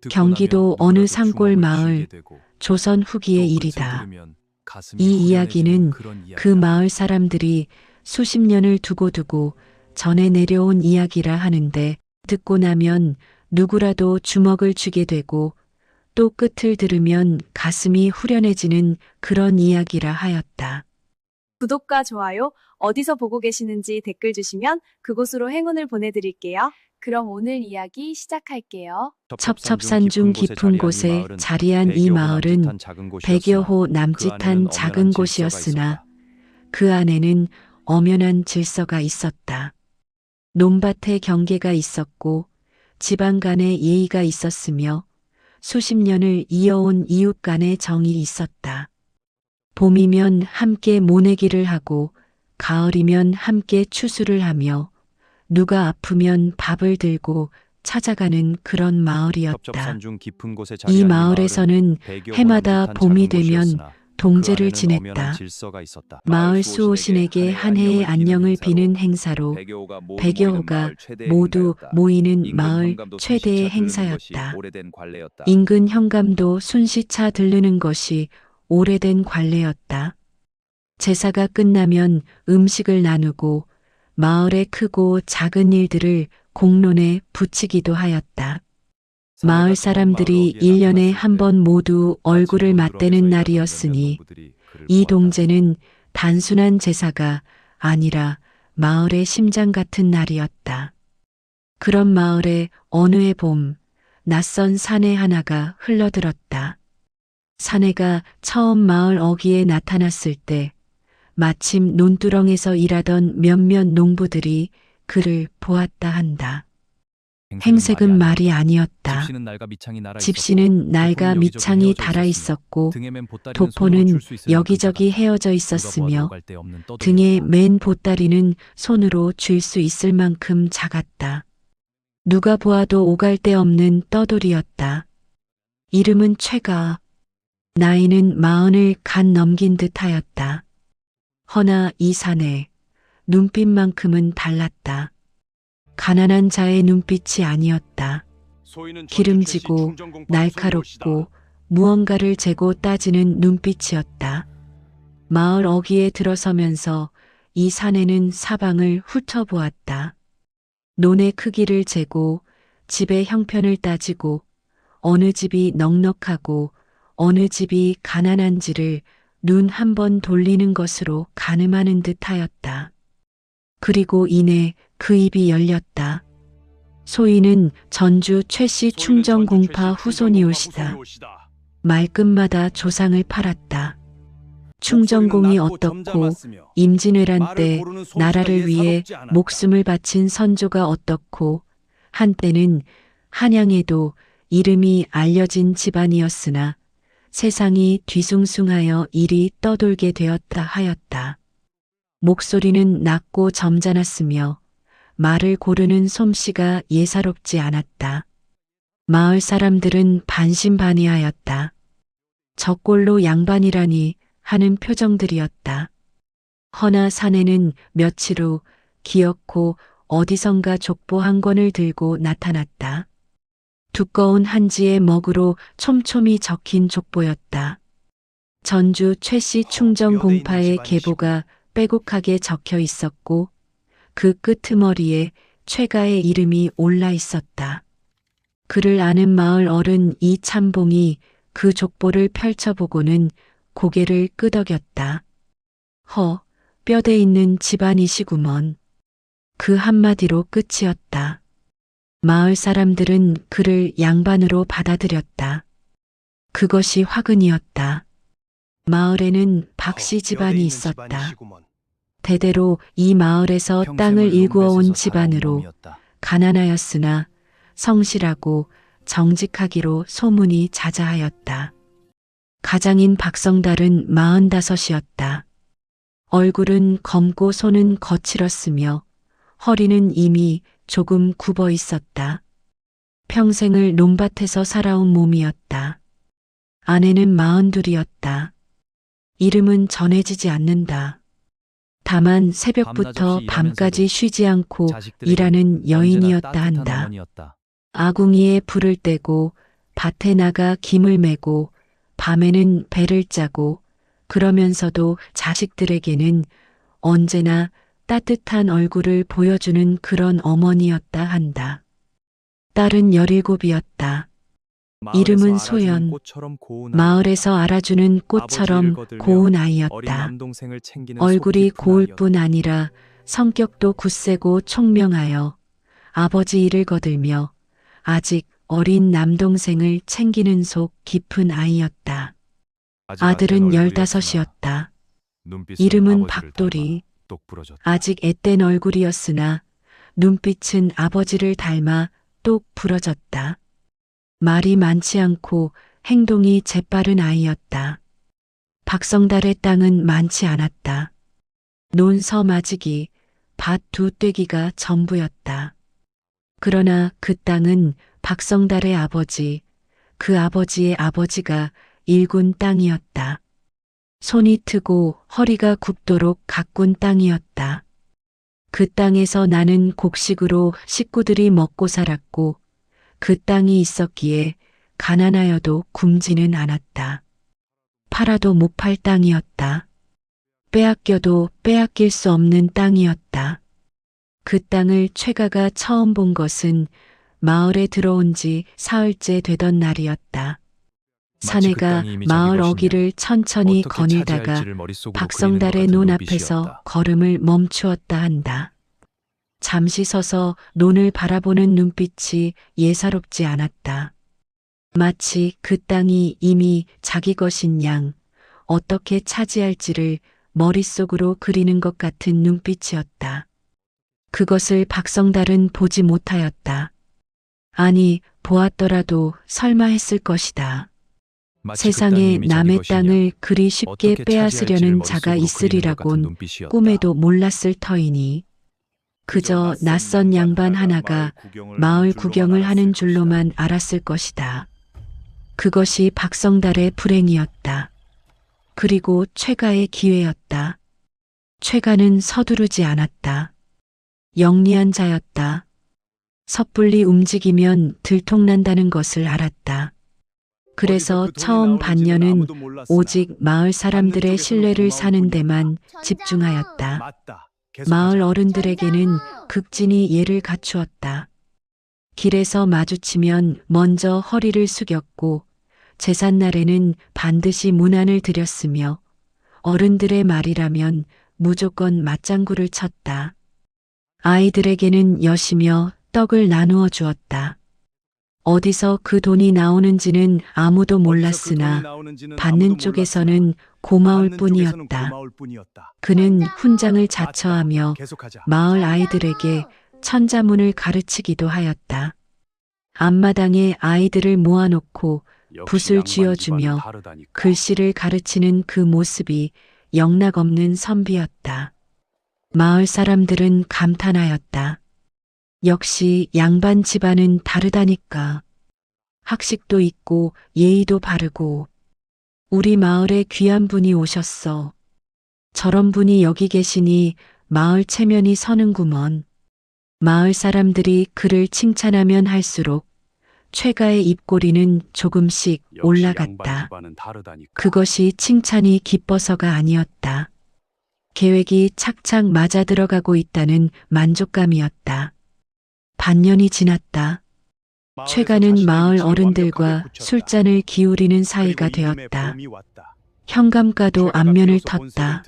경기도 어느 산골 마을, 조선 후기의 일이다. 이 이야기는 그 마을 사람들이 수십 년을 두고두고 전해 내려온 이야기라 하는데, 듣고 나면 누구라도 주먹을 쥐게 되고 또 끝을 들으면 가슴이 후련해지는 그런 이야기라 하였다. 구독과 좋아요, 어디서 보고 계시는지 댓글 주시면 그곳으로 행운을 보내드릴게요. 그럼 오늘 이야기 시작할게요. 첩첩산중 깊은 곳에 자리한 이 마을은 100여 호 남짓한 작은 곳이었으나 그 안에는 엄연한 질서가 있었다. 논밭에 경계가 있었고 집안 간에 예의가 있었으며 수십 년을 이어온 이웃 간의 정이 있었다. 봄이면 함께 모내기를 하고 가을이면 함께 추수를 하며 누가 아프면 밥을 들고 찾아가는 그런 마을이었다. 이 마을에서는 해마다 봄이 되면 동제를 지냈다. 마을 수호신에게 한 해의 안녕을 비는 행사로 100여 호가 모두 모이는 마을 최대의 행사였다. 인근 현감도 순시차 들르는 것이 오래된 관례였다. 제사가 끝나면 음식을 나누고 마을의 크고 작은 일들을 공론에 붙이기도 하였다. 마을 사람들이 1년에 한 번 모두 얼굴을 맞대는 날이었으니 이 동제는 단순한 제사가 아니라 마을의 심장 같은 날이었다. 그런 마을에 어느 해 봄, 낯선 사내 하나가 흘러들었다. 사내가 처음 마을 어귀에 나타났을 때 마침 논두렁에서 일하던 몇몇 농부들이 그를 보았다 한다. 행색은 말이 아니었다. 집시는 날과 밑창이 달아 있었고 도포는 여기저기 헤어져 있었으며 등에 맨 보따리는 손으로 쥘 수 있을 만큼 작았다. 누가 보아도 오갈 데 없는 떠돌이였다. 이름은 최가, 나이는 40을 간 넘긴 듯 하였다. 허나 이 사내, 눈빛만큼은 달랐다. 가난한 자의 눈빛이 아니었다. 기름지고 날카롭고 무언가를 재고 따지는 눈빛이었다. 마을 어귀에 들어서면서 이 사내는 사방을 훑어보았다. 논의 크기를 재고 집의 형편을 따지고 어느 집이 넉넉하고 어느 집이 가난한지를 눈 한 번 돌리는 것으로 가늠하는 듯 하였다. 그리고 이내 그 입이 열렸다. 소인은 전주 최씨 충정공파 후손이오시다. 말끝마다 조상을 팔았다. 충정공이 어떻고 임진왜란 때 나라를 위해 목숨을 바친 선조가 어떻고 한때는 한양에도 이름이 알려진 집안이었으나 세상이 뒤숭숭하여 일이 떠돌게 되었다 하였다. 목소리는 낮고 점잖았으며 말을 고르는 솜씨가 예사롭지 않았다. 마을 사람들은 반신반의하였다. 저꼴로 양반이라니 하는 표정들이었다. 허나 사내는 며칠 후 기어코 어디선가 족보 한 권을 들고 나타났다. 두꺼운 한지의 먹으로 촘촘히 적힌 족보였다. 전주 최씨 충정공파의 계보가 빼곡하게 적혀 있었고 그 끄트머리에 최가의 이름이 올라 있었다. 그를 아는 마을 어른 이참봉이 그 족보를 펼쳐보고는 고개를 끄덕였다. 뼈대 있는 집안이시구먼. 그 한마디로 끝이었다. 마을 사람들은 그를 양반으로 받아들였다. 그것이 화근이었다. 마을에는 박씨 집안이 있었다. 대대로 이 마을에서 땅을 일구어온 집안으로 가난하였으나 성실하고 정직하기로 소문이 자자하였다. 가장인 박성달은 45이었다. 얼굴은 검고 손은 거칠었으며 허리는 이미 조금 굽어 있었다. 평생을 논밭에서 살아온 몸이었다. 아내는 42이었다. 이름은 전해지지 않는다. 다만 새벽부터 밤까지 쉬지 않고 일하는 여인이었다 한다. 아궁이에 불을 떼고 밭에 나가 김을 메고 밤에는 배를 짜고 그러면서도 자식들에게는 언제나 따뜻한 얼굴을 보여주는 그런 어머니였다 한다. 딸은 17이었다. 이름은 소연. 마을에서 알아주는 꽃처럼 고운 아이였다. 얼굴이 고울 뿐 아니라 성격도 굳세고 총명하여 아버지 일을 거들며 아직 어린 남동생을 챙기는 속 깊은 아이였다. 아들은 15이었다. 이름은 박돌이. 아직 앳된 얼굴이었으나 눈빛은 아버지를 닮아 똑 부러졌다. 말이 많지 않고 행동이 재빠른 아이였다. 박성달의 땅은 많지 않았다. 논서마지기, 밭 2떼기가 전부였다. 그러나 그 땅은 박성달의 아버지, 그 아버지의 아버지가 일군 땅이었다. 손이 트고 허리가 굽도록 가꾼 땅이었다. 그 땅에서 나는 곡식으로 식구들이 먹고 살았고 그 땅이 있었기에 가난하여도 굶지는 않았다. 팔아도 못 팔 땅이었다. 빼앗겨도 빼앗길 수 없는 땅이었다. 그 땅을 최가가 처음 본 것은 마을에 들어온 지 사흘째 되던 날이었다. 사내가 마을 어귀를 천천히 거닐다가 박성달의 눈앞에서 걸음을 멈추었다 한다. 잠시 서서 논을 바라보는 눈빛이 예사롭지 않았다. 마치 그 땅이 이미 자기 것인 양 어떻게 차지할지를 머릿속으로 그리는 것 같은 눈빛이었다. 그것을 박성달은 보지 못하였다. 아니, 보았더라도 설마 했을 것이다. 세상에 남의 땅을 그리 쉽게 빼앗으려는 자가 있으리라곤 꿈에도 몰랐을 터이니 그저 낯선 양반 하나가 마을 구경을 하는 줄로만 알았을 것이다. 그것이 박성달의 불행이었다. 그리고 최가의 기회였다. 최가는 서두르지 않았다. 영리한 자였다. 섣불리 움직이면 들통난다는 것을 알았다. 그래서 처음 반년은 오직 마을 사람들의 신뢰를 사는 데만 집중하였다. 마을 어른들에게는 극진히 예를 갖추었다. 길에서 마주치면 먼저 허리를 숙였고 제삿날에는 반드시 문안을 드렸으며 어른들의 말이라면 무조건 맞장구를 쳤다. 아이들에게는 여시며 떡을 나누어 주었다. 어디서 그 돈이 나오는지는 아무도 몰랐으나 받는 쪽에서는 고마울 뿐이었다. 그는 훈장을 자처하며 마을 아이들에게 천자문을 가르치기도 하였다. 앞마당에 아이들을 모아놓고 붓을 쥐어주며 글씨를 가르치는 그 모습이 영락없는 선비였다. 마을 사람들은 감탄하였다. 역시 양반 집안은 다르다니까. 학식도 있고 예의도 바르고 우리 마을에 귀한 분이 오셨어. 저런 분이 여기 계시니 마을 체면이 서는구먼. 마을 사람들이 그를 칭찬하면 할수록 최가의 입꼬리는 조금씩 올라갔다. 그것이 칭찬이 기뻐서가 아니었다. 계획이 착착 맞아들어가고 있다는 만족감이었다. 반년이 지났다. 최가는 마을 어른들과 술잔을 기울이는 사이가 되었다. 현감가도 안면을 텄다.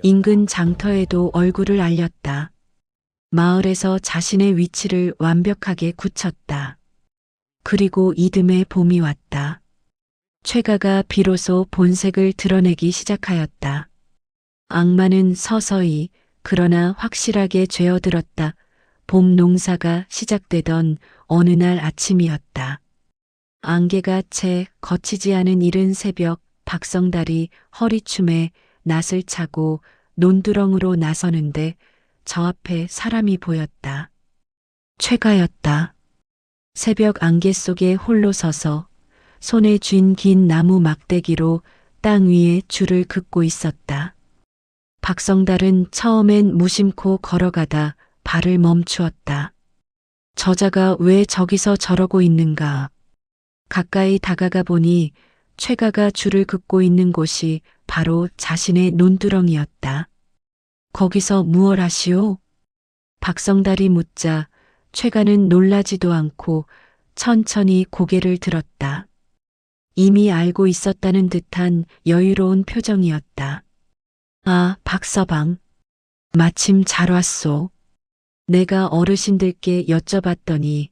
인근 장터에도 얼굴을 알렸다. 마을에서 자신의 위치를 완벽하게 굳혔다. 그리고 이듬해 봄이 왔다. 최가가 비로소 본색을 드러내기 시작하였다. 악마는 서서히 그러나 확실하게 죄어들었다. 봄 농사가 시작되던 어느 날 아침이었다. 안개가 채 거치지 않은 이른 새벽 박성달이 허리춤에 낫을 차고 논두렁으로 나서는데 저 앞에 사람이 보였다. 최가였다. 새벽 안개 속에 홀로 서서 손에 쥔 긴 나무 막대기로 땅 위에 줄을 긋고 있었다. 박성달은 처음엔 무심코 걸어가다 발을 멈추었다. 저자가 왜 저기서 저러고 있는가? 가까이 다가가 보니 최가가 줄을 긋고 있는 곳이 바로 자신의 논두렁이었다. 거기서 무얼 하시오? 박성달이 묻자 최가는 놀라지도 않고 천천히 고개를 들었다. 이미 알고 있었다는 듯한 여유로운 표정이었다. 아, 박서방. 마침 잘 왔소. 내가 어르신들께 여쭤봤더니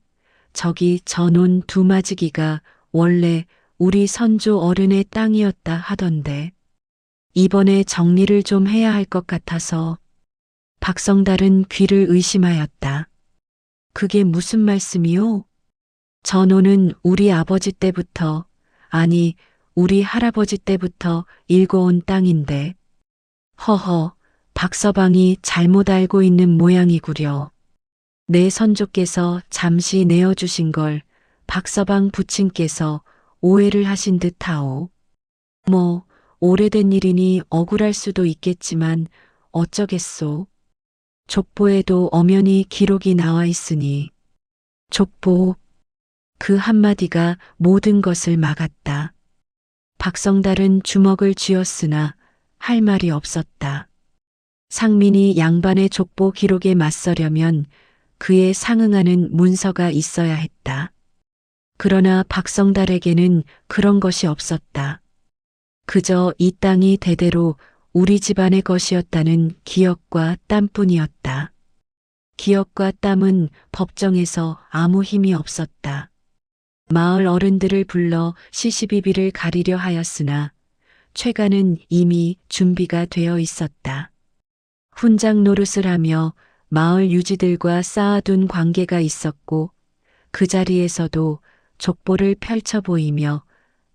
저기 저 논 두마지기가 원래 우리 선조 어른의 땅이었다 하던데 이번에 정리를 좀 해야 할 것 같아서. 박성달은 귀를 의심하였다. 그게 무슨 말씀이오? 저 논은 우리 아버지 때부터, 아니 우리 할아버지 때부터 일궈온 땅인데. 허허, 박서방이 잘못 알고 있는 모양이구려. 내 선조께서 잠시 내어주신 걸 박서방 부친께서 오해를 하신 듯하오. 뭐 오래된 일이니 억울할 수도 있겠지만 어쩌겠소. 족보에도 엄연히 기록이 나와 있으니. 족보. 그 한마디가 모든 것을 막았다. 박성달은 주먹을 쥐었으나 할 말이 없었다. 상민이 양반의 족보 기록에 맞서려면 그에 상응하는 문서가 있어야 했다. 그러나 박성달에게는 그런 것이 없었다. 그저 이 땅이 대대로 우리 집안의 것이었다는 기억과 땀뿐이었다. 기억과 땀은 법정에서 아무 힘이 없었다. 마을 어른들을 불러 시시비비를 가리려 하였으나 최가는 이미 준비가 되어 있었다. 훈장 노릇을 하며 마을 유지들과 쌓아둔 관계가 있었고 그 자리에서도 족보를 펼쳐 보이며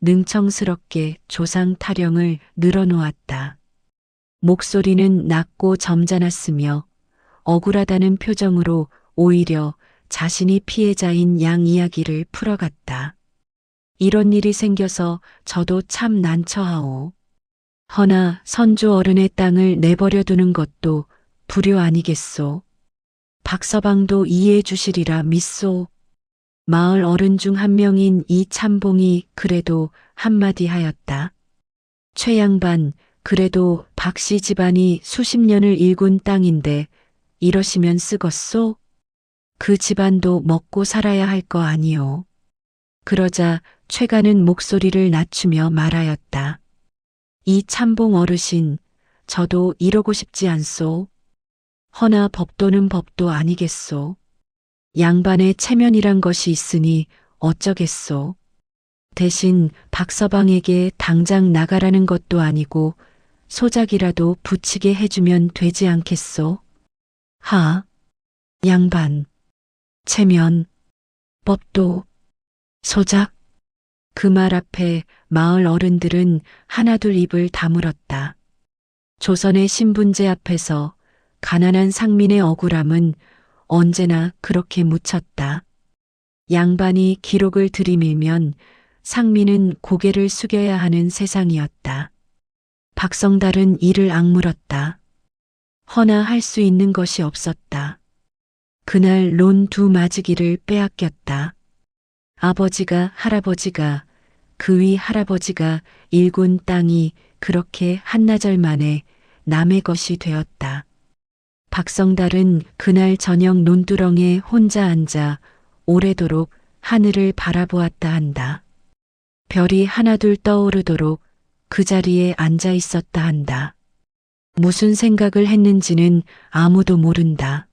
능청스럽게 조상 타령을 늘어놓았다. 목소리는 낮고 점잖았으며 억울하다는 표정으로 오히려 자신이 피해자인 양 이야기를 풀어갔다. 이런 일이 생겨서 저도 참 난처하오. 허나 선조 어른의 땅을 내버려 두는 것도 불효 아니겠소. 박서방도 이해해 주시리라 믿소. 마을 어른 중 한 명인 이 참봉이 그래도 한마디 하였다. 최 양반, 그래도 박씨 집안이 수십 년을 일군 땅인데 이러시면 쓰겄소? 그 집안도 먹고 살아야 할 거 아니오. 그러자 최가는 목소리를 낮추며 말하였다. 이 참봉 어르신, 저도 이러고 싶지 않소. 허나 법도는 법도 아니겠소. 양반의 체면이란 것이 있으니 어쩌겠소. 대신 박서방에게 당장 나가라는 것도 아니고 소작이라도 붙이게 해주면 되지 않겠소? 하, 양반, 체면, 법도, 소작. 그 말 앞에 마을 어른들은 하나둘 입을 다물었다. 조선의 신분제 앞에서 가난한 상민의 억울함은 언제나 그렇게 묻혔다. 양반이 기록을 들이밀면 상민은 고개를 숙여야 하는 세상이었다. 박성달은 이를 악물었다. 허나 할 수 있는 것이 없었다. 그날 논 두 마지기를 빼앗겼다. 아버지가 할아버지가 그 위 할아버지가 일군 땅이 그렇게 한나절 만에 남의 것이 되었다. 박성달은 그날 저녁 논두렁에 혼자 앉아 오래도록 하늘을 바라보았다 한다. 별이 하나둘 떠오르도록 그 자리에 앉아 있었다 한다. 무슨 생각을 했는지는 아무도 모른다.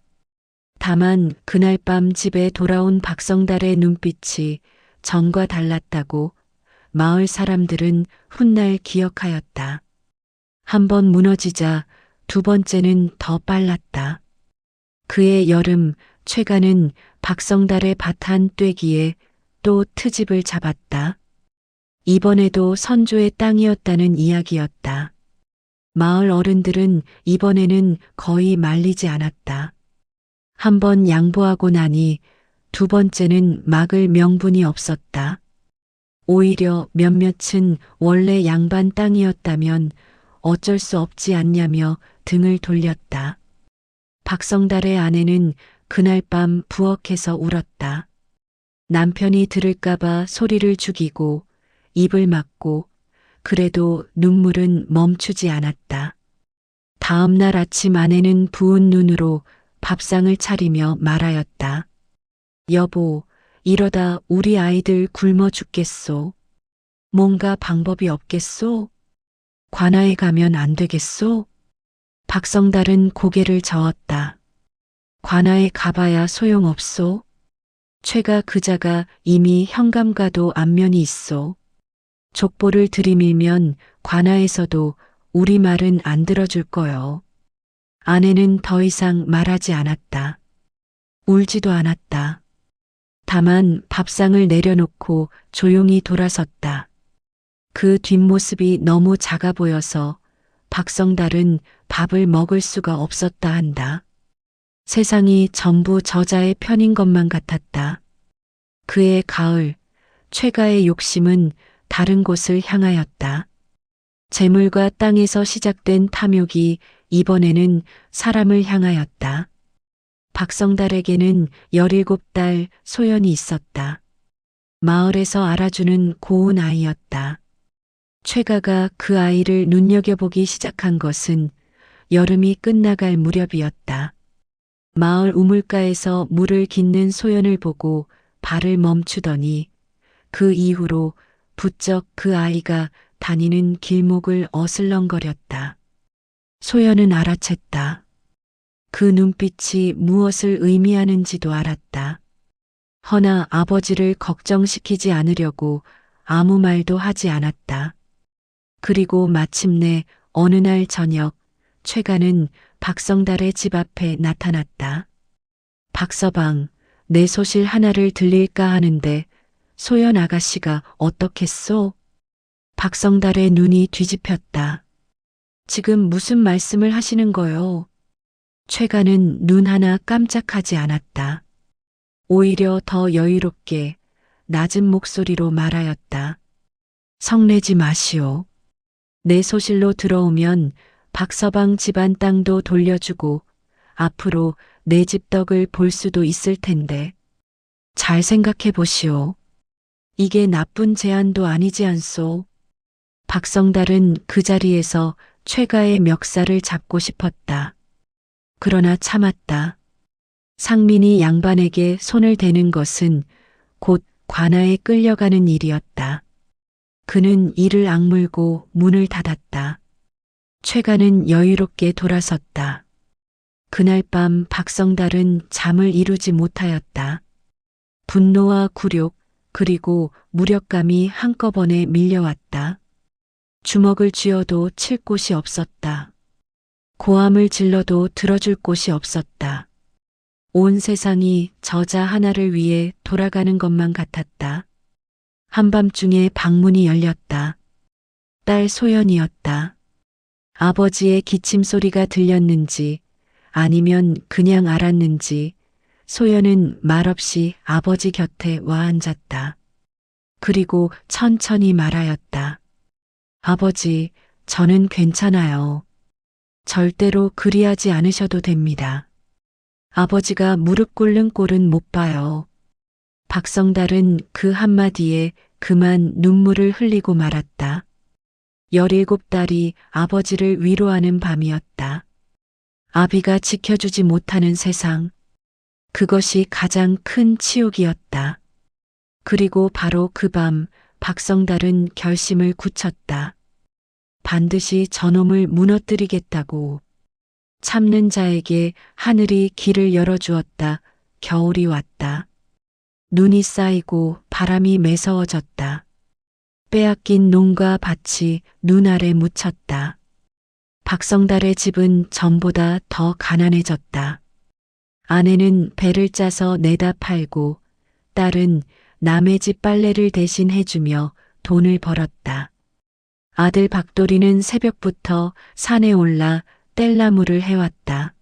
다만 그날 밤 집에 돌아온 박성달의 눈빛이 전과 달랐다고 마을 사람들은 훗날 기억하였다. 한 번 무너지자 두 번째는 더 빨랐다. 그해 여름 최가는 박성달의 밭 한 떼기에 또 트집을 잡았다. 이번에도 선조의 땅이었다는 이야기였다. 마을 어른들은 이번에는 거의 말리지 않았다. 한 번 양보하고 나니 두 번째는 막을 명분이 없었다. 오히려 몇몇은 원래 양반 땅이었다면 어쩔 수 없지 않냐며 등을 돌렸다. 박성달의 아내는 그날 밤 부엌에서 울었다. 남편이 들을까봐 소리를 죽이고 입을 막고 그래도 눈물은 멈추지 않았다. 다음 날 아침 아내는 부은 눈으로 밥상을 차리며 말하였다. 여보, 이러다 우리 아이들 굶어 죽겠소. 뭔가 방법이 없겠소? 관아에 가면 안 되겠소? 박성달은 고개를 저었다. 관아에 가봐야 소용없소. 최가 그자가 이미 현감과도 안면이 있소. 족보를 들이밀면 관아에서도 우리 말은 안 들어줄 거요. 아내는 더 이상 말하지 않았다. 울지도 않았다. 다만 밥상을 내려놓고 조용히 돌아섰다. 그 뒷모습이 너무 작아 보여서 박성달은 밥을 먹을 수가 없었다 한다. 세상이 전부 저자의 편인 것만 같았다. 그의 가을, 최가의 욕심은 다른 곳을 향하였다. 재물과 땅에서 시작된 탐욕이 이번에는 사람을 향하였다. 박성달에게는 17달 소연이 있었다. 마을에서 알아주는 고운 아이였다. 최가가 그 아이를 눈여겨보기 시작한 것은 여름이 끝나갈 무렵이었다. 마을 우물가에서 물을 깃는 소연을 보고 발을 멈추더니 그 이후로 부쩍 그 아이가 다니는 길목을 어슬렁거렸다. 소연은 알아챘다. 그 눈빛이 무엇을 의미하는지도 알았다. 허나 아버지를 걱정시키지 않으려고 아무 말도 하지 않았다. 그리고 마침내 어느 날 저녁 최가는 박성달의 집 앞에 나타났다. 박서방, 내 소실 하나를 들릴까 하는데 소연 아가씨가 어떻겠소? 박성달의 눈이 뒤집혔다. 지금 무슨 말씀을 하시는 거요? 최가는 눈 하나 깜짝하지 않았다. 오히려 더 여유롭게 낮은 목소리로 말하였다. 성내지 마시오. 내 소실로 들어오면 박서방 집안 땅도 돌려주고 앞으로 내 집 덕을 볼 수도 있을 텐데. 잘 생각해 보시오. 이게 나쁜 제안도 아니지 않소. 박성달은 그 자리에서 최가의 멱살을 잡고 싶었다. 그러나 참았다. 상민이 양반에게 손을 대는 것은 곧 관아에 끌려가는 일이었다. 그는 이를 악물고 문을 닫았다. 최가는 여유롭게 돌아섰다. 그날 밤 박성달은 잠을 이루지 못하였다. 분노와 굴욕 그리고 무력감이 한꺼번에 밀려왔다. 주먹을 쥐어도 칠 곳이 없었다. 고함을 질러도 들어줄 곳이 없었다. 온 세상이 저자 하나를 위해 돌아가는 것만 같았다. 한밤중에 방문이 열렸다. 딸 소연이었다. 아버지의 기침 소리가 들렸는지 아니면 그냥 알았는지 소연은 말없이 아버지 곁에 와 앉았다. 그리고 천천히 말하였다. 아버지, 저는 괜찮아요. 절대로 그리하지 않으셔도 됩니다. 아버지가 무릎 꿇는 꼴은 못 봐요. 박성달은 그 한마디에 그만 눈물을 흘리고 말았다. 17달이 아버지를 위로하는 밤이었다. 아비가 지켜주지 못하는 세상. 그것이 가장 큰 치욕이었다. 그리고 바로 그 밤 박성달은 결심을 굳혔다. 반드시 저놈을 무너뜨리겠다고. 참는 자에게 하늘이 길을 열어주었다. 겨울이 왔다. 눈이 쌓이고 바람이 매서워졌다. 빼앗긴 농과 밭이 눈 아래 묻혔다. 박성달의 집은 전보다 더 가난해졌다. 아내는 배를 짜서 내다 팔고 딸은 남의 집 빨래를 대신 해주며 돈을 벌었다. 아들 박돌이는 새벽부터 산에 올라 뗄나무를 해왔다.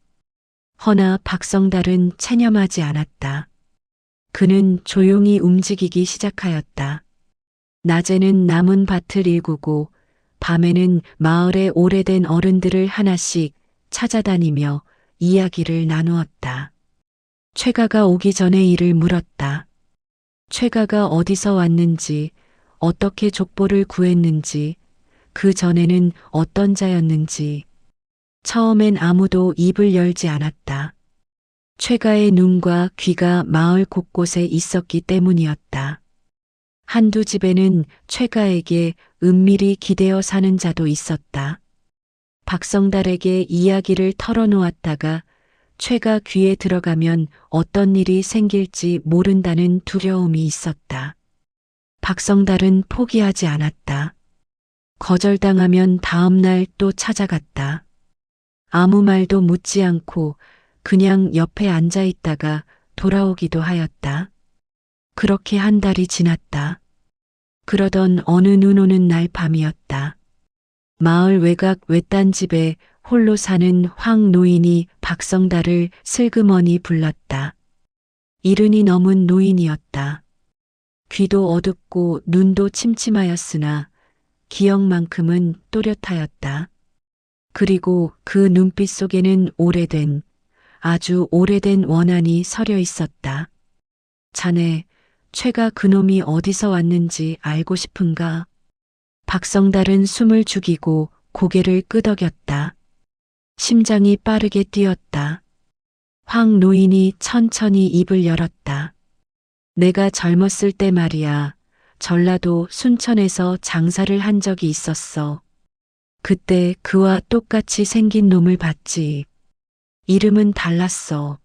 허나 박성달은 체념하지 않았다. 그는 조용히 움직이기 시작하였다. 낮에는 남은 밭을 일구고 밤에는 마을의 오래된 어른들을 하나씩 찾아다니며 이야기를 나누었다. 최가가 오기 전에 일을 물었다. 최가가 어디서 왔는지, 어떻게 족보를 구했는지, 그 전에는 어떤 자였는지. 처음엔 아무도 입을 열지 않았다. 최가의 눈과 귀가 마을 곳곳에 있었기 때문이었다. 한두 집에는 최가에게 은밀히 기대어 사는 자도 있었다. 박성달에게 이야기를 털어놓았다가 최가 귀에 들어가면 어떤 일이 생길지 모른다는 두려움이 있었다. 박성달은 포기하지 않았다. 거절당하면 다음날 또 찾아갔다. 아무 말도 묻지 않고 그냥 옆에 앉아 있다가 돌아오기도 하였다. 그렇게 한 달이 지났다. 그러던 어느 눈 오는 날 밤이었다. 마을 외곽 외딴 집에 홀로 사는 황 노인이 박성달을 슬그머니 불렀다. 이른이 넘은 노인이었다. 귀도 어둡고 눈도 침침하였으나 기억만큼은 또렷하였다. 그리고 그 눈빛 속에는 오래된, 아주 오래된 원한이 서려 있었다. 자네, 최가 그놈이 어디서 왔는지 알고 싶은가? 박성달은 숨을 죽이고 고개를 끄덕였다. 심장이 빠르게 뛰었다. 황 노인이 천천히 입을 열었다. 내가 젊었을 때 말이야, 전라도 순천에서 장사를 한 적이 있었어. 그때 그와 똑같이 생긴 놈을 봤지. 이름은 달랐어.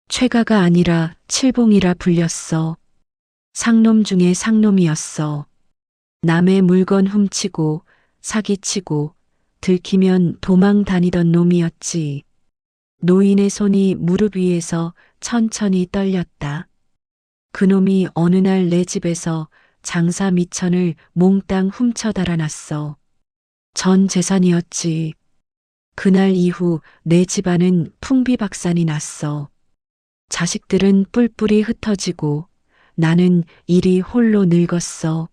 최가가 아니라 칠봉이라 불렸어. 상놈 중에 상놈이었어. 남의 물건 훔치고 사기치고 들키면 도망 다니던 놈이었지. 노인의 손이 무릎 위에서 천천히 떨렸다. 그놈이 어느 날 내 집에서 장사 미천을 몽땅 훔쳐 달아났어. 전 재산이었지. 그날 이후 내 집안은 풍비박산이 났어. 자식들은 뿔뿔이 흩어지고 나는 이리 홀로 늙었어.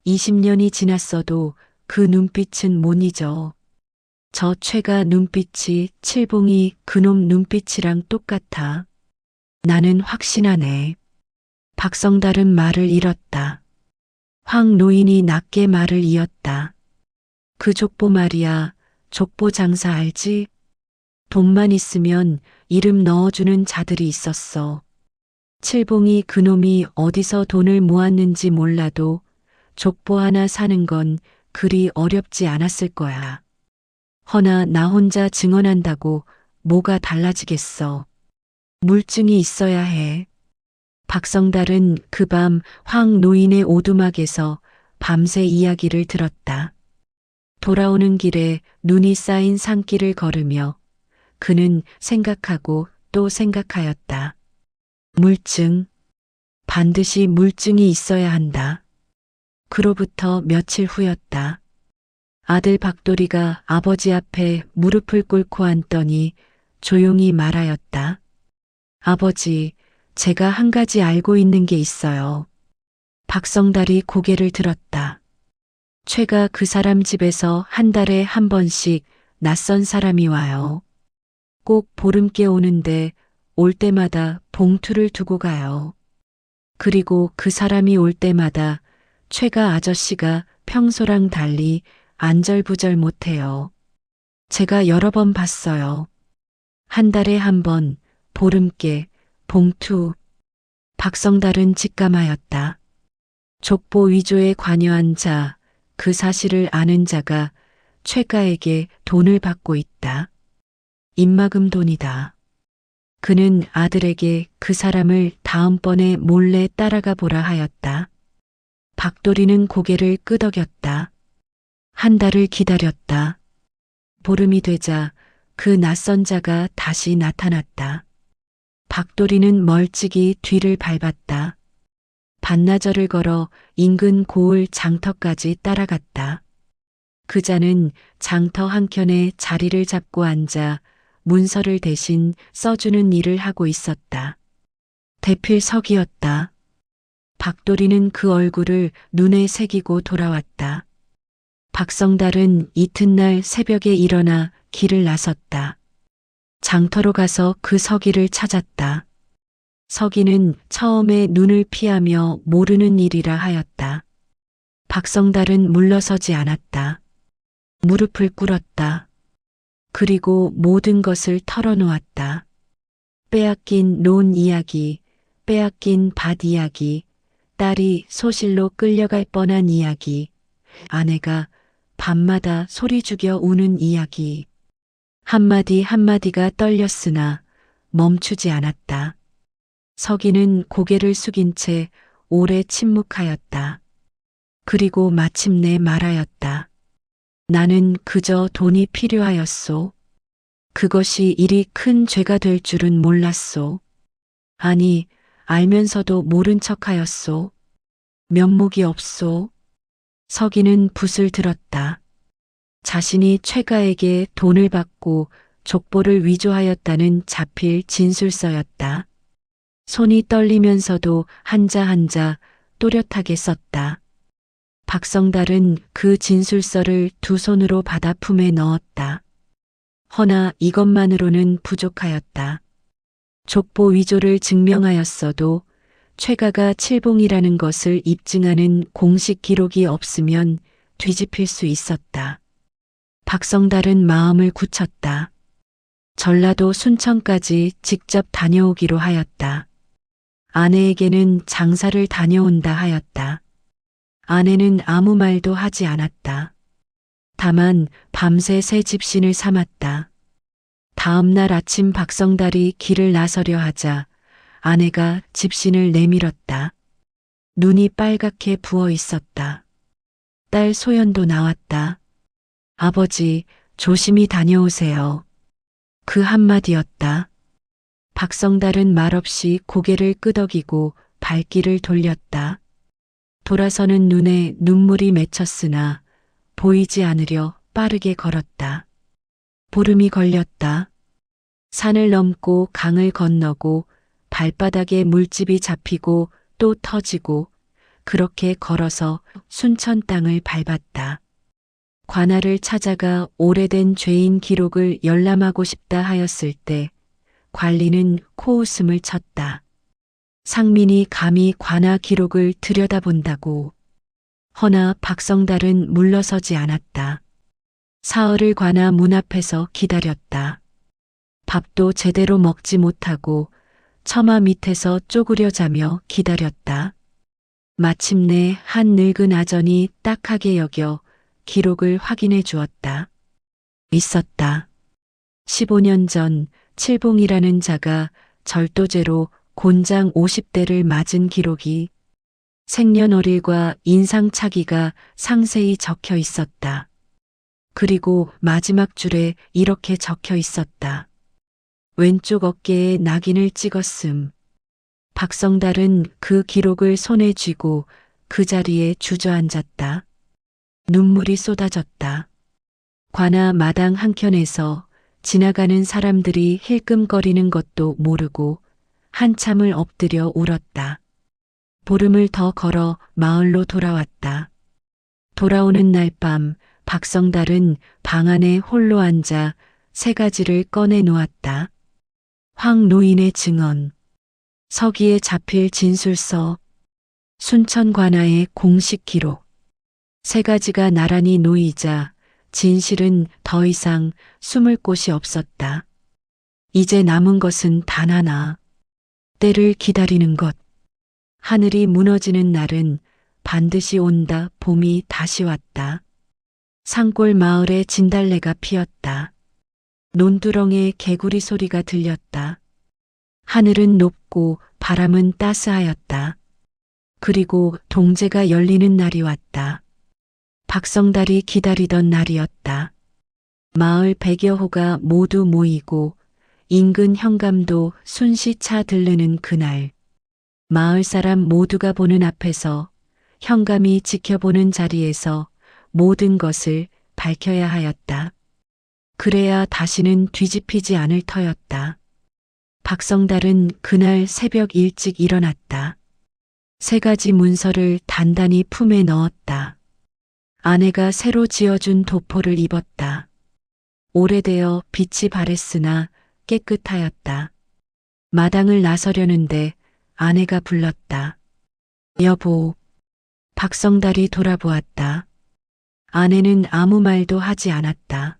20년이 지났어도 그 눈빛은 못 잊어. 저 최가 눈빛이 칠봉이 그놈 눈빛이랑 똑같아. 나는 확신하네. 박성달은 말을 잃었다. 황 노인이 낮게 말을 이었다. 그 족보 말이야. 족보 장사 알지? 돈만 있으면 이름 넣어주는 자들이 있었어. 칠봉이 그놈이 어디서 돈을 모았는지 몰라도 족보 하나 사는 건 그리 어렵지 않았을 거야. 허나 나 혼자 증언한다고 뭐가 달라지겠어. 물증이 있어야 해. 박성달은 그 밤 황 노인의 오두막에서 밤새 이야기를 들었다. 돌아오는 길에 눈이 쌓인 산길을 걸으며 그는 생각하고 또 생각하였다. 물증. 반드시 물증이 있어야 한다. 그로부터 며칠 후였다. 아들 박돌이가 아버지 앞에 무릎을 꿇고 앉더니 조용히 말하였다. 아버지, 제가 한 가지 알고 있는 게 있어요. 박성달이 고개를 들었다. 최가 그 사람 집에서 한 달에 한 번씩 낯선 사람이 와요. 꼭 보름께 오는데 올 때마다 봉투를 두고 가요. 그리고 그 사람이 올 때마다 최가 아저씨가 평소랑 달리 안절부절 못해요. 제가 여러 번 봤어요. 한 달에 한 번, 보름께, 봉투. 박성달은 직감하였다. 족보 위조에 관여한 자, 그 사실을 아는 자가 최가에게 돈을 받고 있다. 입막음 돈이다. 그는 아들에게 그 사람을 다음번에 몰래 따라가 보라 하였다. 박돌이는 고개를 끄덕였다. 한 달을 기다렸다. 보름이 되자 그 낯선 자가 다시 나타났다. 박돌이는 멀찍이 뒤를 밟았다. 반나절을 걸어 인근 고을 장터까지 따라갔다. 그 자는 장터 한켠에 자리를 잡고 앉아 문서를 대신 써주는 일을 하고 있었다. 대필석이었다. 박돌이는 그 얼굴을 눈에 새기고 돌아왔다. 박성달은 이튿날 새벽에 일어나 길을 나섰다. 장터로 가서 그 서기를 찾았다. 서기는 처음에 눈을 피하며 모르는 일이라 하였다. 박성달은 물러서지 않았다. 무릎을 꿇었다. 그리고 모든 것을 털어놓았다. 빼앗긴 논 이야기, 빼앗긴 밭 이야기, 딸이 소실로 끌려갈 뻔한 이야기, 아내가 밤마다 소리 죽여 우는 이야기. 한마디 한마디가 떨렸으나 멈추지 않았다. 서기는 고개를 숙인 채 오래 침묵하였다. 그리고 마침내 말하였다. 나는 그저 돈이 필요하였소. 그것이 이리 큰 죄가 될 줄은 몰랐소. 아니, 알면서도 모른 척하였소. 면목이 없소. 서기는 붓을 들었다. 자신이 최가에게 돈을 받고 족보를 위조하였다는 자필 진술서였다. 손이 떨리면서도 한자 한자 또렷하게 썼다. 박성달은 그 진술서를 두 손으로 받아 품에 넣었다. 허나 이것만으로는 부족하였다. 족보 위조를 증명하였어도 최가가 칠봉이라는 것을 입증하는 공식 기록이 없으면 뒤집힐 수 있었다. 박성달은 마음을 굳혔다. 전라도 순천까지 직접 다녀오기로 하였다. 아내에게는 장사를 다녀온다 하였다. 아내는 아무 말도 하지 않았다. 다만 밤새 새 집신을 삼았다. 다음 날 아침 박성달이 길을 나서려 하자 아내가 집신을 내밀었다. 눈이 빨갛게 부어 있었다. 딸 소연도 나왔다. 아버지, 조심히 다녀오세요. 그 한마디였다. 박성달은 말없이 고개를 끄덕이고 발길을 돌렸다. 돌아서는 눈에 눈물이 맺혔으나 보이지 않으려 빠르게 걸었다. 보름이 걸렸다. 산을 넘고 강을 건너고 발바닥에 물집이 잡히고 또 터지고 그렇게 걸어서 순천 땅을 밟았다. 관아를 찾아가 오래된 죄인 기록을 열람하고 싶다 하였을 때 관리는 코웃음을 쳤다. 상민이 감히 관아 기록을 들여다본다고. 허나 박성달은 물러서지 않았다. 사흘을 관아 문 앞에서 기다렸다. 밥도 제대로 먹지 못하고 처마 밑에서 쪼그려 자며 기다렸다. 마침내 한 늙은 아전이 딱하게 여겨 기록을 확인해 주었다. 있었다. 15년 전 칠봉이라는 자가 절도죄로 곤장 50대를 맞은 기록이 생년월일과 인상착의가 상세히 적혀 있었다. 그리고 마지막 줄에 이렇게 적혀 있었다. 왼쪽 어깨에 낙인을 찍었음. 박성달은 그 기록을 손에 쥐고 그 자리에 주저앉았다. 눈물이 쏟아졌다. 관아 마당 한켠에서 지나가는 사람들이 힐끔거리는 것도 모르고 한참을 엎드려 울었다. 보름을 더 걸어 마을로 돌아왔다. 돌아오는 날 밤 박성달은 방 안에 홀로 앉아 세 가지를 꺼내 놓았다. 황 노인의 증언, 서기에 잡힐 진술서, 순천 관아의 공식 기록. 세 가지가 나란히 놓이자 진실은 더 이상 숨을 곳이 없었다. 이제 남은 것은 단 하나. 때를 기다리는 것. 하늘이 무너지는 날은 반드시 온다. 봄이 다시 왔다. 산골 마을에 진달래가 피었다. 논두렁에 개구리 소리가 들렸다. 하늘은 높고 바람은 따스하였다. 그리고 동제가 열리는 날이 왔다. 박성달이 기다리던 날이었다. 마을 100여 호가 모두 모이고 인근 현감도 순시차 들르는 그날. 마을 사람 모두가 보는 앞에서 현감이 지켜보는 자리에서 모든 것을 밝혀야 하였다. 그래야 다시는 뒤집히지 않을 터였다. 박성달은 그날 새벽 일찍 일어났다. 세 가지 문서를 단단히 품에 넣었다. 아내가 새로 지어준 도포를 입었다. 오래되어 빛이 바랬으나 깨끗하였다. 마당을 나서려는데 아내가 불렀다. 여보. 박성달이 돌아보았다. 아내는 아무 말도 하지 않았다.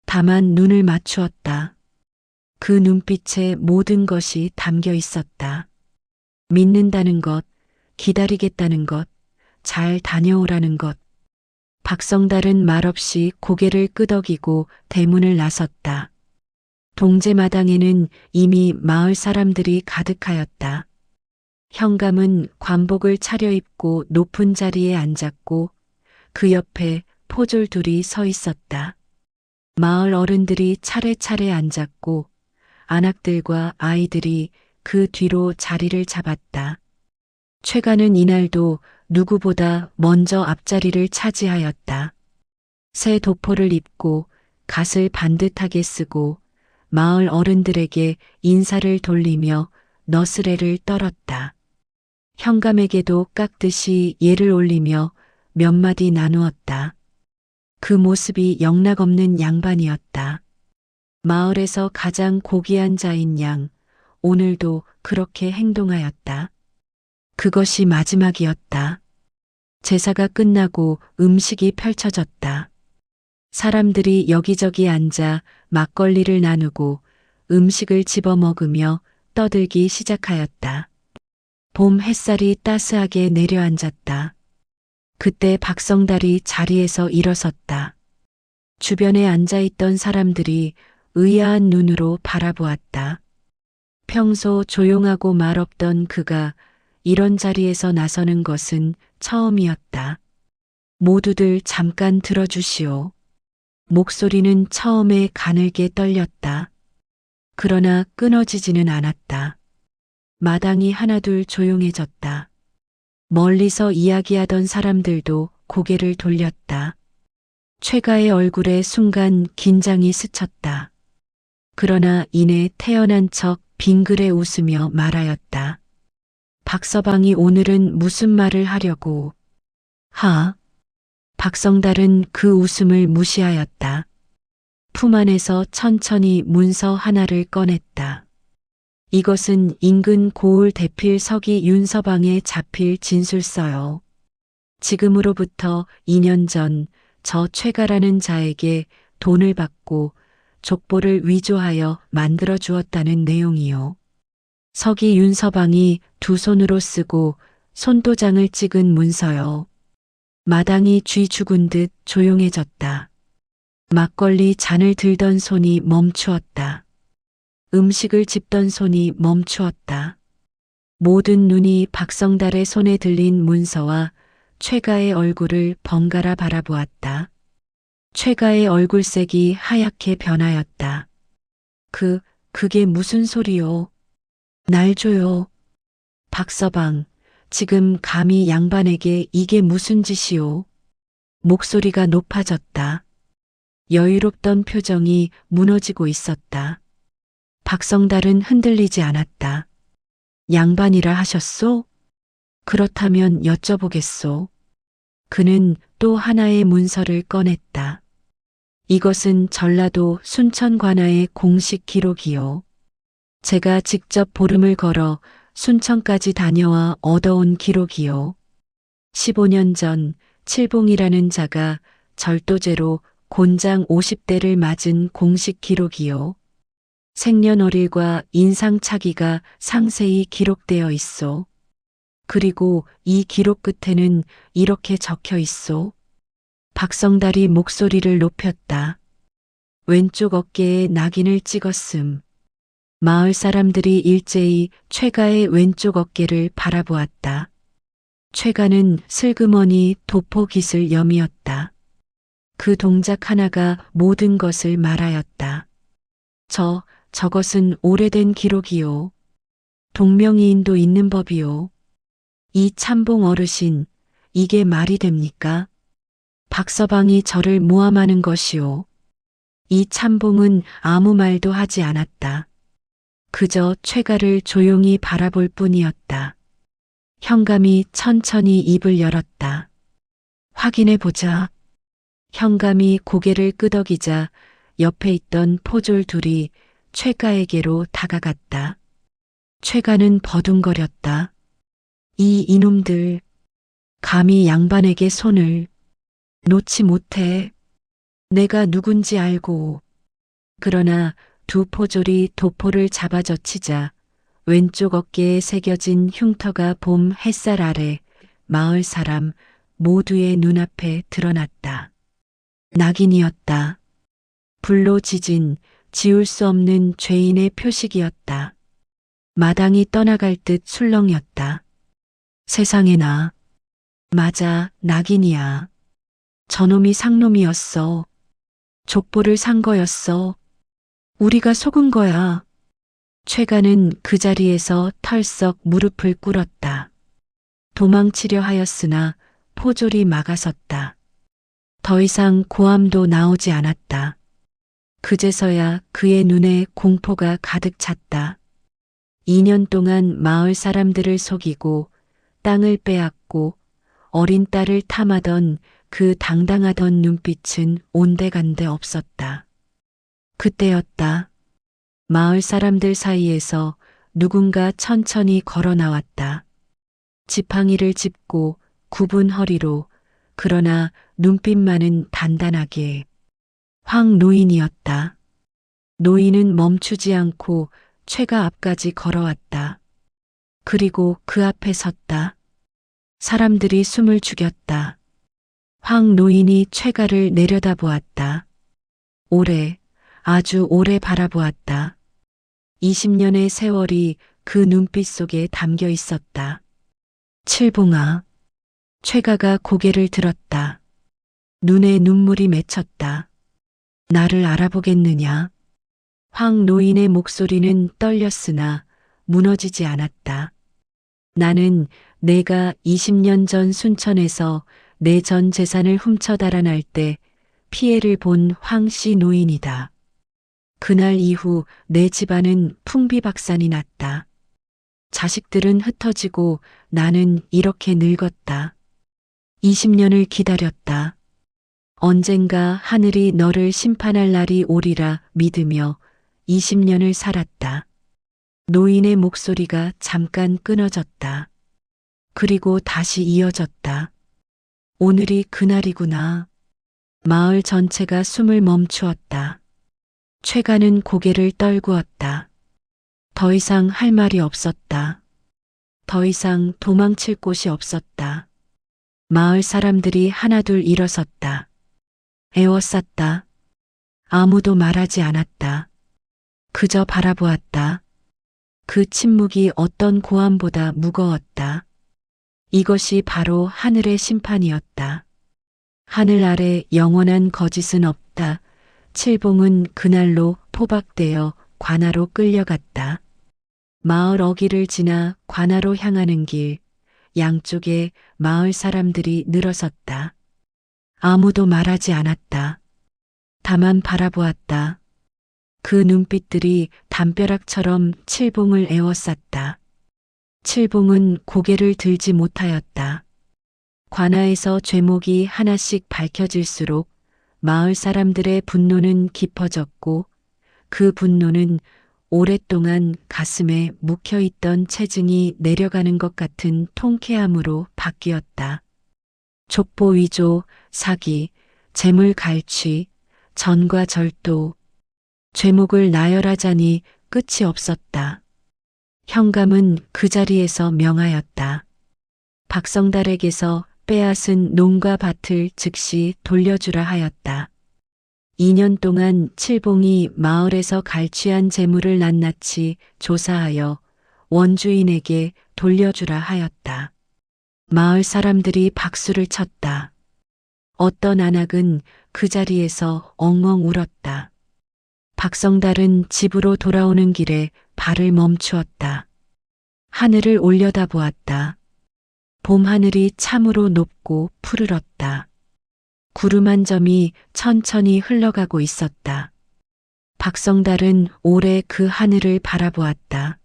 다만 눈을 맞추었다. 그 눈빛에 모든 것이 담겨 있었다. 믿는다는 것, 기다리겠다는 것, 잘 다녀오라는 것. 박성달은 말없이 고개를 끄덕이고 대문을 나섰다. 동제마당에는 이미 마을 사람들이 가득하였다. 현감은 관복을 차려입고 높은 자리에 앉았고 그 옆에 포졸 둘이 서 있었다. 마을 어른들이 차례차례 앉았고 안악들과 아이들이 그 뒤로 자리를 잡았다. 최가는 이날도 누구보다 먼저 앞자리를 차지하였다. 새 도포를 입고 갓을 반듯하게 쓰고 마을 어른들에게 인사를 돌리며 너스레를 떨었다. 현감에게도 깎듯이 예를 올리며 몇 마디 나누었다. 그 모습이 영락없는 양반이었다. 마을에서 가장 고귀한 자인 양, 오늘도 그렇게 행동하였다. 그것이 마지막이었다. 제사가 끝나고 음식이 펼쳐졌다. 사람들이 여기저기 앉아 막걸리를 나누고 음식을 집어 먹으며 떠들기 시작하였다. 봄 햇살이 따스하게 내려앉았다. 그때 박성달이 자리에서 일어섰다. 주변에 앉아있던 사람들이 의아한 눈으로 바라보았다. 평소 조용하고 말없던 그가 이런 자리에서 나서는 것은 처음이었다. 모두들 잠깐 들어주시오. 목소리는 처음에 가늘게 떨렸다. 그러나 끊어지지는 않았다. 마당이 하나둘 조용해졌다. 멀리서 이야기하던 사람들도 고개를 돌렸다. 최가의 얼굴에 순간 긴장이 스쳤다. 그러나 이내 태연한 척 빙그레 웃으며 말하였다. 박서방이 오늘은 무슨 말을 하려고. 박성달은 그 웃음을 무시하였다. 품 안에서 천천히 문서 하나를 꺼냈다. 이것은 인근 고을 대필 서기 윤서방에 잡힐 진술서요. 지금으로부터 2년 전 저 최가라는 자에게 돈을 받고 족보를 위조하여 만들어 주었다는 내용이요. 서기 윤서방이 두 손으로 쓰고 손도장을 찍은 문서요. 마당이 쥐 죽은 듯 조용해졌다. 막걸리 잔을 들던 손이 멈추었다. 음식을 집던 손이 멈추었다. 모든 눈이 박성달의 손에 들린 문서와 최가의 얼굴을 번갈아 바라보았다. 최가의 얼굴색이 하얗게 변하였다. 그게 무슨 소리요? 날 줘요. 박서방, 지금 감히 양반에게 이게 무슨 짓이오? 목소리가 높아졌다. 여유롭던 표정이 무너지고 있었다. 박성달은 흔들리지 않았다. 양반이라 하셨소? 그렇다면 여쭤보겠소. 그는 또 하나의 문서를 꺼냈다. 이것은 전라도 순천 관아의 공식 기록이요. 제가 직접 보름을 걸어 순천까지 다녀와 얻어온 기록이요. 15년 전 칠봉이라는 자가 절도죄로 곤장 50대를 맞은 공식 기록이요. 생년월일과 인상착의가 상세히 기록되어 있소. 그리고 이 기록 끝에는 이렇게 적혀 있소. 박성달이 목소리를 높였다. 왼쪽 어깨에 낙인을 찍었음. 마을 사람들이 일제히 최가의 왼쪽 어깨를 바라보았다. 최가는 슬그머니 도포 깃을 여미었다. 그 동작 하나가 모든 것을 말하였다. 저것은 오래된 기록이요. 동명이인도 있는 법이요. 이 참봉 어르신, 이게 말이 됩니까? 박서방이 저를 모함하는 것이요. 이 참봉은 아무 말도 하지 않았다. 그저 최가를 조용히 바라볼 뿐이었다. 현감이 천천히 입을 열었다. 확인해 보자. 현감이 고개를 끄덕이자 옆에 있던 포졸 둘이 최가에게로 다가갔다. 최가는 버둥거렸다. 이 이놈들, 감히 양반에게 손을 놓지 못해. 내가 누군지 알고. 그러나 두 포졸이 도포를 잡아젖히자 왼쪽 어깨에 새겨진 흉터가 봄 햇살 아래 마을 사람 모두의 눈앞에 드러났다. 낙인이었다. 불로 지진 지울 수 없는 죄인의 표식이었다. 마당이 떠나갈 듯 술렁였다. 세상에나. 맞아, 낙인이야. 저놈이 상놈이었어. 족보를 산 거였어. 우리가 속은 거야. 최가는 그 자리에서 털썩 무릎을 꿇었다. 도망치려 하였으나 포졸이 막아섰다. 더 이상 고함도 나오지 않았다. 그제서야 그의 눈에 공포가 가득 찼다. 2년 동안 마을 사람들을 속이고 땅을 빼앗고 어린 딸을 탐하던 그 당당하던 눈빛은 온데간데 없었다. 그때였다. 마을 사람들 사이에서 누군가 천천히 걸어 나왔다. 지팡이를 짚고 굽은 허리로, 그러나 눈빛만은 단단하게. 황 노인이었다. 노인은 멈추지 않고 최가 앞까지 걸어왔다. 그리고 그 앞에 섰다. 사람들이 숨을 죽였다. 황 노인이 최가를 내려다보았다. 오래, 아주 오래 바라보았다. 20년의 세월이 그 눈빛 속에 담겨 있었다. 칠봉아. 최가가 고개를 들었다. 눈에 눈물이 맺혔다. 나를 알아보겠느냐? 황 노인의 목소리는 떨렸으나 무너지지 않았다. 나는 내가 20년 전 순천에서 내 전 재산을 훔쳐 달아날 때 피해를 본 황씨 노인이다. 그날 이후 내 집안은 풍비박산이 났다. 자식들은 흩어지고 나는 이렇게 늙었다. 20년을 기다렸다. 언젠가 하늘이 너를 심판할 날이 오리라 믿으며 20년을 살았다. 노인의 목소리가 잠깐 끊어졌다. 그리고 다시 이어졌다. 오늘이 그날이구나. 마을 전체가 숨을 멈추었다. 최가는 고개를 떨구었다. 더 이상 할 말이 없었다. 더 이상 도망칠 곳이 없었다. 마을 사람들이 하나둘 일어섰다. 애워쌌다. 아무도 말하지 않았다. 그저 바라보았다. 그 침묵이 어떤 고함보다 무거웠다. 이것이 바로 하늘의 심판이었다. 하늘 아래 영원한 거짓은 없다. 칠봉은 그날로 포박되어 관아로 끌려갔다. 마을 어귀를 지나 관아로 향하는 길, 양쪽에 마을 사람들이 늘어섰다. 아무도 말하지 않았다. 다만 바라보았다. 그 눈빛들이 담벼락처럼 칠봉을 에워쌌다. 칠봉은 고개를 들지 못하였다. 관아에서 죄목이 하나씩 밝혀질수록 마을 사람들의 분노는 깊어졌고 그 분노는 오랫동안 가슴에 묵혀있던 체증이 내려가는 것 같은 통쾌함으로 바뀌었다. 족보 위조, 사기, 재물 갈취, 전과 절도, 죄목을 나열하자니 끝이 없었다. 현감은 그 자리에서 명하였다. 박성달에게서 빼앗은 농과 밭을 즉시 돌려주라 하였다. 2년 동안 칠봉이 마을에서 갈취한 재물을 낱낱이 조사하여 원주인에게 돌려주라 하였다. 마을 사람들이 박수를 쳤다. 어떤 안악은 그 자리에서 엉엉 울었다. 박성달은 집으로 돌아오는 길에 발을 멈추었다. 하늘을 올려다보았다. 봄 하늘이 참으로 높고 푸르렀다. 구름 한 점이 천천히 흘러가고 있었다. 박성달은 오래 그 하늘을 바라보았다.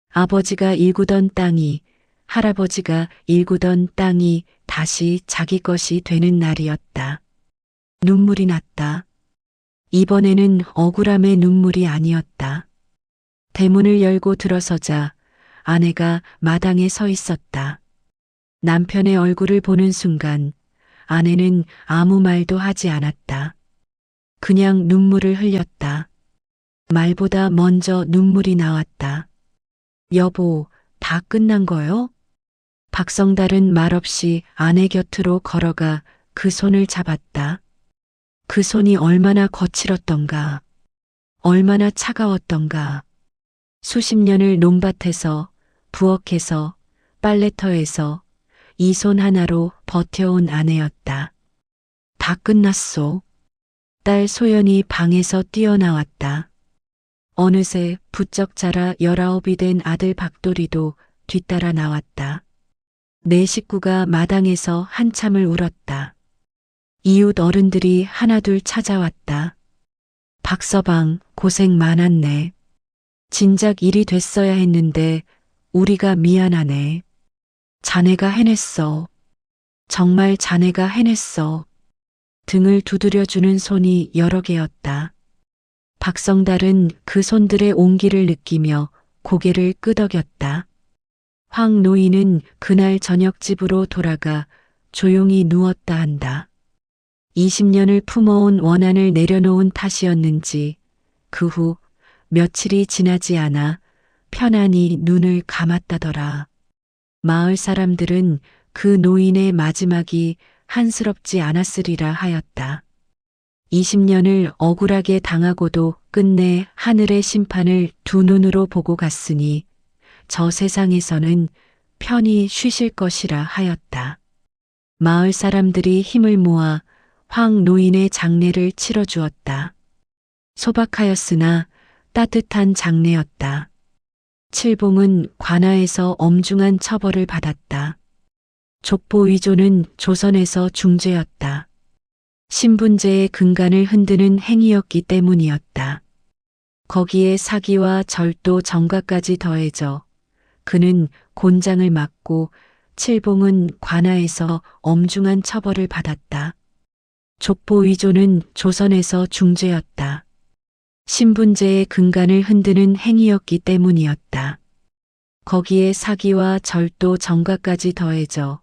아버지가 일구던 땅이, 할아버지가 일구던 땅이 다시 자기 것이 되는 날이었다. 눈물이 났다. 이번에는 억울함의 눈물이 아니었다. 대문을 열고 들어서자 아내가 마당에 서 있었다. 남편의 얼굴을 보는 순간 아내는 아무 말도 하지 않았다. 그냥 눈물을 흘렸다. 말보다 먼저 눈물이 나왔다. 여보, 다 끝난 거요? 박성달은 말없이 아내 곁으로 걸어가 그 손을 잡았다. 그 손이 얼마나 거칠었던가, 얼마나 차가웠던가. 수십 년을 논밭에서, 부엌에서, 빨래터에서 이 손 하나로 버텨온 아내였다. 다 끝났소. 딸 소연이 방에서 뛰어나왔다. 어느새 부쩍 자라 19이 된 아들 박돌이도 뒤따라 나왔다. 내 식구가 마당에서 한참을 울었다. 이웃 어른들이 하나둘 찾아왔다. 박서방, 고생 많았네. 진작 일이 됐어야 했는데 우리가 미안하네. 자네가 해냈어. 정말 자네가 해냈어. 등을 두드려주는 손이 여러 개였다. 박성달은 그 손들의 온기를 느끼며 고개를 끄덕였다. 황 노인은 그날 저녁 집으로 돌아가 조용히 누웠다 한다. 20년을 품어온 원한을 내려놓은 탓이었는지 그 후 며칠이 지나지 않아 편안히 눈을 감았다더라. 마을 사람들은 그 노인의 마지막이 한스럽지 않았으리라 하였다. 20년을 억울하게 당하고도 끝내 하늘의 심판을 두 눈으로 보고 갔으니 저 세상에서는 편히 쉬실 것이라 하였다. 마을 사람들이 힘을 모아 황 노인의 장례를 치러주었다. 소박하였으나 따뜻한 장례였다. 칠봉은 관아에서 엄중한 처벌을 받았다. 족보 위조는 조선에서 중죄였다. 신분제의 근간을 흔드는 행위였기 때문이었다. 거기에 사기와 절도 정과까지 더해져 그는 곤장을 맞고 칠봉은 관아에서 엄중한 처벌을 받았다. 족보 위조는 조선에서 중죄였다. 신분제의 근간을 흔드는 행위였기 때문이었다. 거기에 사기와 절도 정과까지 더해져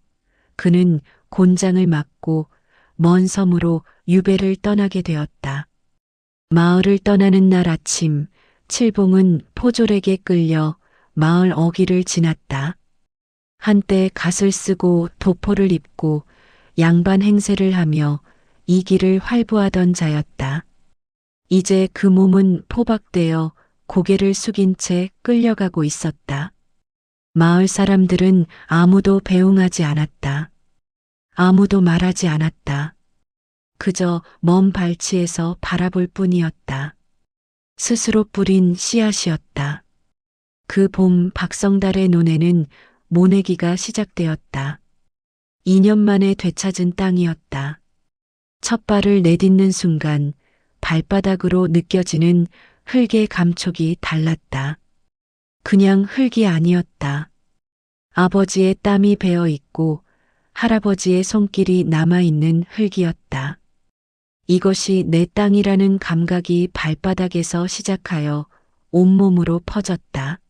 그는 곤장을 맞고 먼 섬으로 유배를 떠나게 되었다. 마을을 떠나는 날 아침, 칠봉은 포졸에게 끌려 마을 어귀를 지났다. 한때 갓을 쓰고 도포를 입고 양반 행세를 하며 이 길을 활보하던 자였다. 이제 그 몸은 포박되어 고개를 숙인 채 끌려가고 있었다. 마을 사람들은 아무도 배웅하지 않았다. 아무도 말하지 않았다. 그저 먼 발치에서 바라볼 뿐이었다. 스스로 뿌린 씨앗이었다. 그 봄 박성달의 논에는 모내기가 시작되었다. 2년 만에 되찾은 땅이었다. 첫 발을 내딛는 순간 발바닥으로 느껴지는 흙의 감촉이 달랐다. 그냥 흙이 아니었다. 아버지의 땀이 배어 있고 할아버지의 손길이 남아있는 흙이었다. 이것이 내 땅이라는 감각이 발바닥에서 시작하여 온몸으로 퍼졌다.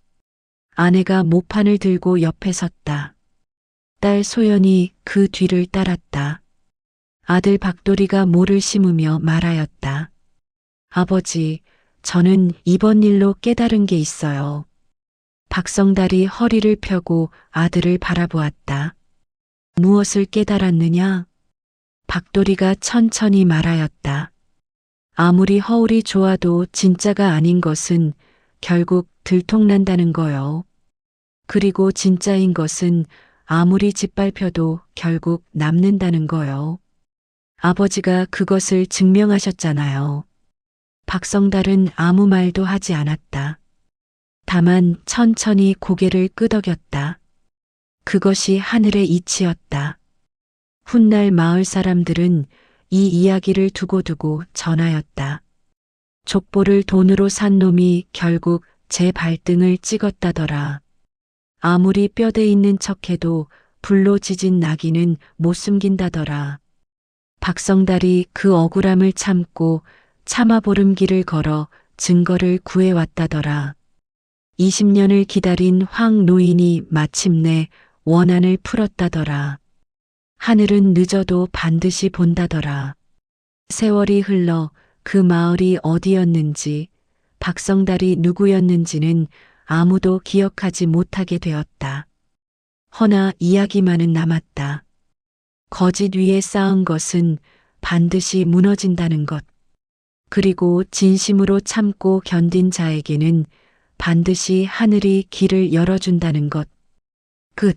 아내가 모판을 들고 옆에 섰다. 딸 소연이 그 뒤를 따랐다. 아들 박돌이가 모를 심으며 말하였다. 아버지, 저는 이번 일로 깨달은 게 있어요. 박성달이 허리를 펴고 아들을 바라보았다. 무엇을 깨달았느냐? 박돌이가 천천히 말하였다. 아무리 허울이 좋아도 진짜가 아닌 것은 결국 들통난다는 거요. 그리고 진짜인 것은 아무리 짓밟혀도 결국 남는다는 거요. 아버지가 그것을 증명하셨잖아요. 박성달은 아무 말도 하지 않았다. 다만 천천히 고개를 끄덕였다. 그것이 하늘의 이치였다. 훗날 마을 사람들은 이 이야기를 두고두고 전하였다. 족보를 돈으로 산 놈이 결국 제 발등을 찍었다더라. 아무리 뼈대 있는 척해도 불로 지진 나귀는 못 숨긴다더라. 박성달이 그 억울함을 참고 참아보름길을 걸어 증거를 구해왔다더라. 20년을 기다린 황 노인이 마침내 원한을 풀었다더라. 하늘은 늦어도 반드시 본다더라. 세월이 흘러 그 마을이 어디였는지, 박성달이 누구였는지는 아무도 기억하지 못하게 되었다. 허나 이야기만은 남았다. 거짓 위에 쌓은 것은 반드시 무너진다는 것. 그리고 진심으로 참고 견딘 자에게는 반드시 하늘이 길을 열어준다는 것. 끝.